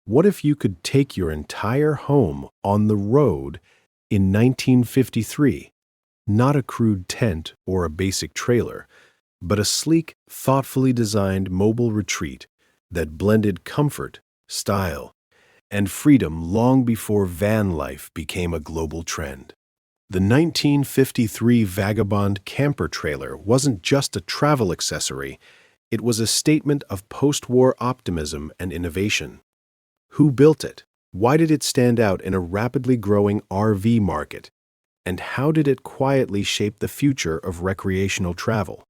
What if you could take your entire home on the road in 1953? Not a crude tent or a basic trailer, but a sleek, thoughtfully designed mobile retreat that blended comfort, style, and freedom long before van life became a global trend. The 1953 Vagabond camper trailer wasn't just a travel accessory, it was a statement of post-war optimism and innovation. Who built it? Why did it stand out in a rapidly growing RV market? And how did it quietly shape the future of recreational travel?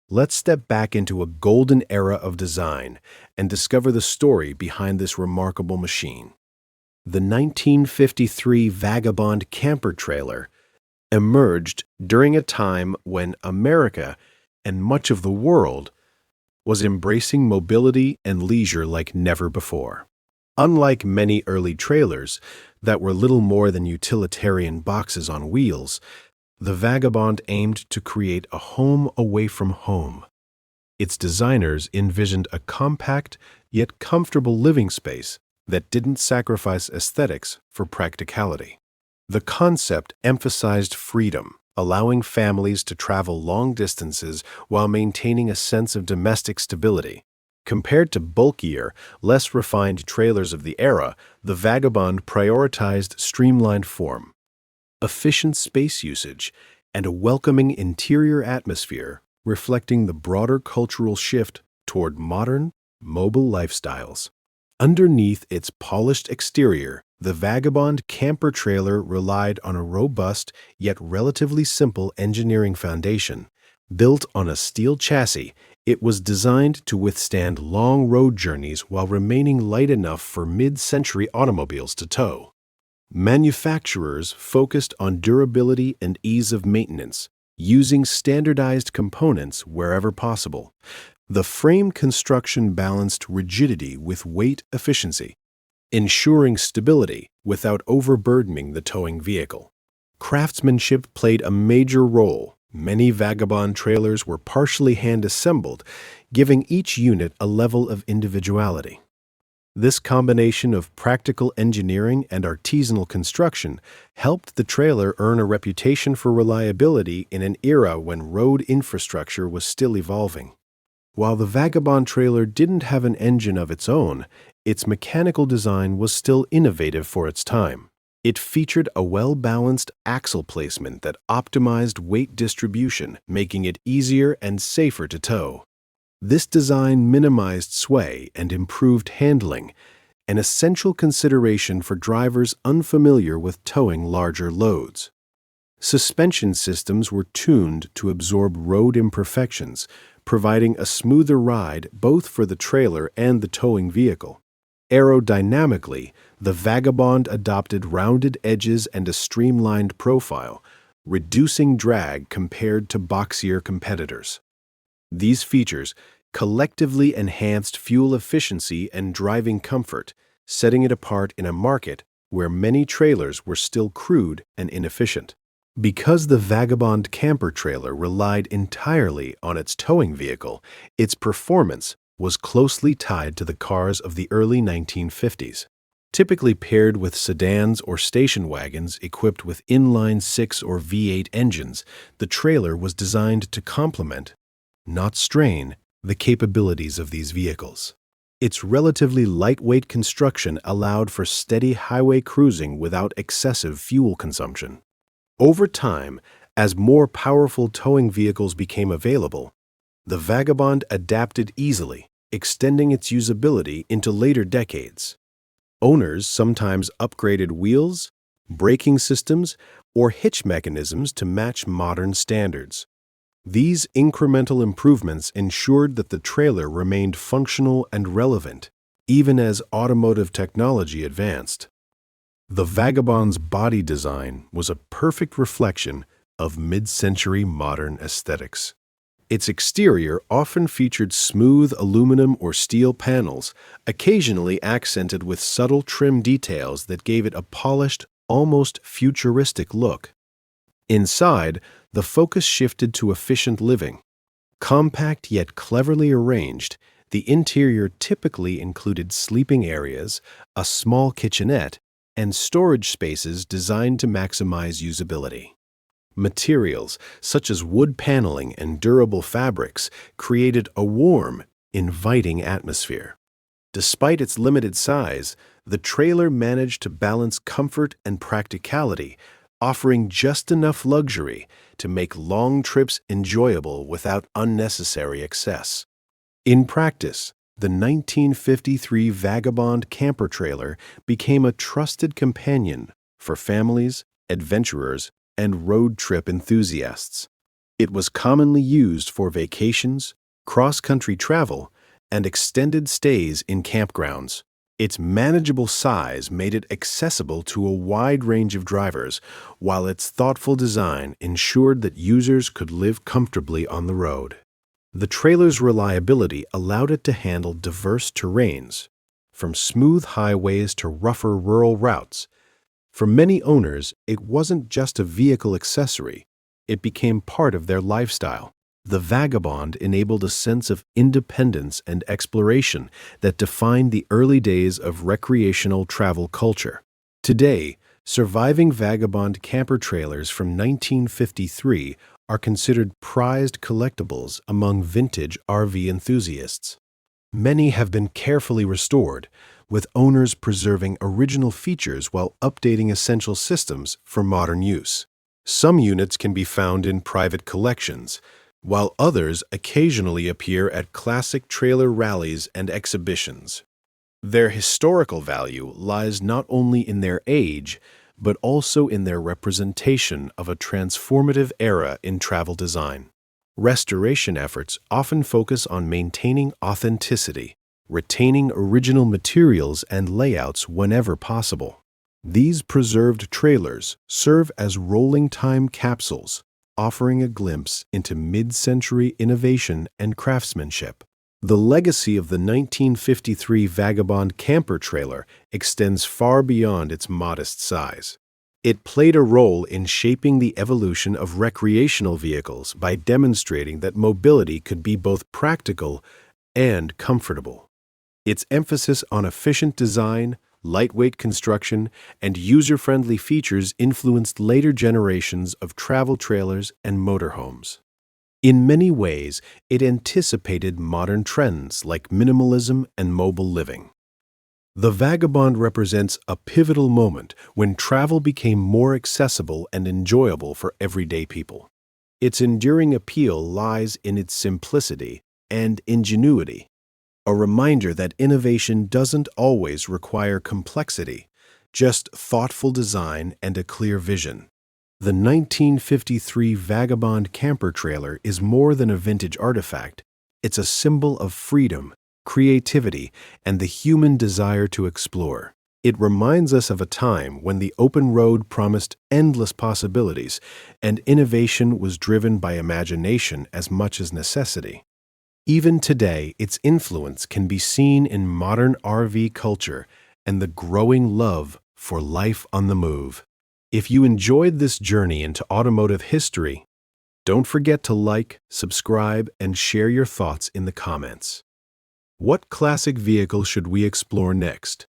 Let's step back into a golden era of design and discover the story behind this remarkable machine. The 1953 Vagabond camper trailer emerged during a time when America and much of the world was embracing mobility and leisure like never before. Unlike many early trailers that were little more than utilitarian boxes on wheels, the Vagabond aimed to create a home away from home. Its designers envisioned a compact yet comfortable living space that didn't sacrifice aesthetics for practicality. The concept emphasized freedom, allowing families to travel long distances while maintaining a sense of domestic stability. Compared to bulkier, less refined trailers of the era, the Vagabond prioritized streamlined form, efficient space usage, and a welcoming interior atmosphere reflecting the broader cultural shift toward modern, mobile lifestyles. Underneath its polished exterior, the Vagabond camper trailer relied on a robust yet relatively simple engineering foundation. Built on a steel chassis, it was designed to withstand long road journeys while remaining light enough for mid-century automobiles to tow. Manufacturers focused on durability and ease of maintenance, using standardized components wherever possible. The frame construction balanced rigidity with weight efficiency, ensuring stability without overburdening the towing vehicle. Craftsmanship played a major role. Many Vagabond trailers were partially hand-assembled, giving each unit a level of individuality. This combination of practical engineering and artisanal construction helped the trailer earn a reputation for reliability in an era when road infrastructure was still evolving. While the Vagabond trailer didn't have an engine of its own, its mechanical design was still innovative for its time. It featured a well-balanced axle placement that optimized weight distribution, making it easier and safer to tow. This design minimized sway and improved handling, an essential consideration for drivers unfamiliar with towing larger loads. Suspension systems were tuned to absorb road imperfections, providing a smoother ride both for the trailer and the towing vehicle. Aerodynamically, the Vagabond adopted rounded edges and a streamlined profile, reducing drag compared to boxier competitors. These features collectively enhanced fuel efficiency and driving comfort, setting it apart in a market where many trailers were still crude and inefficient. Because the Vagabond camper trailer relied entirely on its towing vehicle, its performance was closely tied to the cars of the early 1950s. Typically paired with sedans or station wagons equipped with inline-6 or V8 engines, the trailer was designed to complement, not strain, the capabilities of these vehicles. Its relatively lightweight construction allowed for steady highway cruising without excessive fuel consumption. Over time, as more powerful towing vehicles became available, the Vagabond adapted easily, extending its usability into later decades. Owners sometimes upgraded wheels, braking systems, or hitch mechanisms to match modern standards. These incremental improvements ensured that the trailer remained functional and relevant, even as automotive technology advanced. The Vagabond's body design was a perfect reflection of mid-century modern aesthetics. Its exterior often featured smooth aluminum or steel panels, occasionally accented with subtle trim details that gave it a polished, almost futuristic look. Inside, the focus shifted to efficient living. Compact yet cleverly arranged, The interior typically included sleeping areas, a small kitchenette, and storage spaces designed to maximize usability. Materials, such as wood paneling and durable fabrics, created a warm, inviting atmosphere. Despite its limited size, the trailer managed to balance comfort and practicality, offering just enough luxury to make long trips enjoyable without unnecessary excess. In practice, the 1953 Vagabond camper trailer became a trusted companion for families, adventurers, and road trip enthusiasts. It was commonly used for vacations, cross-country travel, and extended stays in campgrounds. Its manageable size made it accessible to a wide range of drivers, while its thoughtful design ensured that users could live comfortably on the road. The trailer's reliability allowed it to handle diverse terrains, from smooth highways to rougher rural routes. For many owners, it wasn't just a vehicle accessory, it became part of their lifestyle. The Vagabond enabled a sense of independence and exploration that defined the early days of recreational travel culture. Today, surviving Vagabond camper trailers from 1953 are considered prized collectibles among vintage RV enthusiasts. Many have been carefully restored, with owners preserving original features while updating essential systems for modern use. Some units can be found in private collections, while others occasionally appear at classic trailer rallies and exhibitions. Their historical value lies not only in their age, but also in their representation of a transformative era in travel design. Restoration efforts often focus on maintaining authenticity, retaining original materials and layouts whenever possible. These preserved trailers serve as rolling time capsules, offering a glimpse into mid-century innovation and craftsmanship. The legacy of the 1953 Vagabond camper trailer extends far beyond its modest size. It played a role in shaping the evolution of recreational vehicles by demonstrating that mobility could be both practical and comfortable. Its emphasis on efficient design, lightweight construction, and user-friendly features influenced later generations of travel trailers and motorhomes. In many ways, it anticipated modern trends like minimalism and mobile living. The Vagabond represents a pivotal moment when travel became more accessible and enjoyable for everyday people. Its enduring appeal lies in its simplicity and ingenuity, a reminder that innovation doesn't always require complexity, just thoughtful design and a clear vision. The 1953 Vagabond camper trailer is more than a vintage artifact. It's a symbol of freedom, creativity, and the human desire to explore. It reminds us of a time when the open road promised endless possibilities, and innovation was driven by imagination as much as necessity. Even today, its influence can be seen in modern RV culture and the growing love for life on the move. If you enjoyed this journey into automotive history, don't forget to like, subscribe, and share your thoughts in the comments. What classic vehicle should we explore next?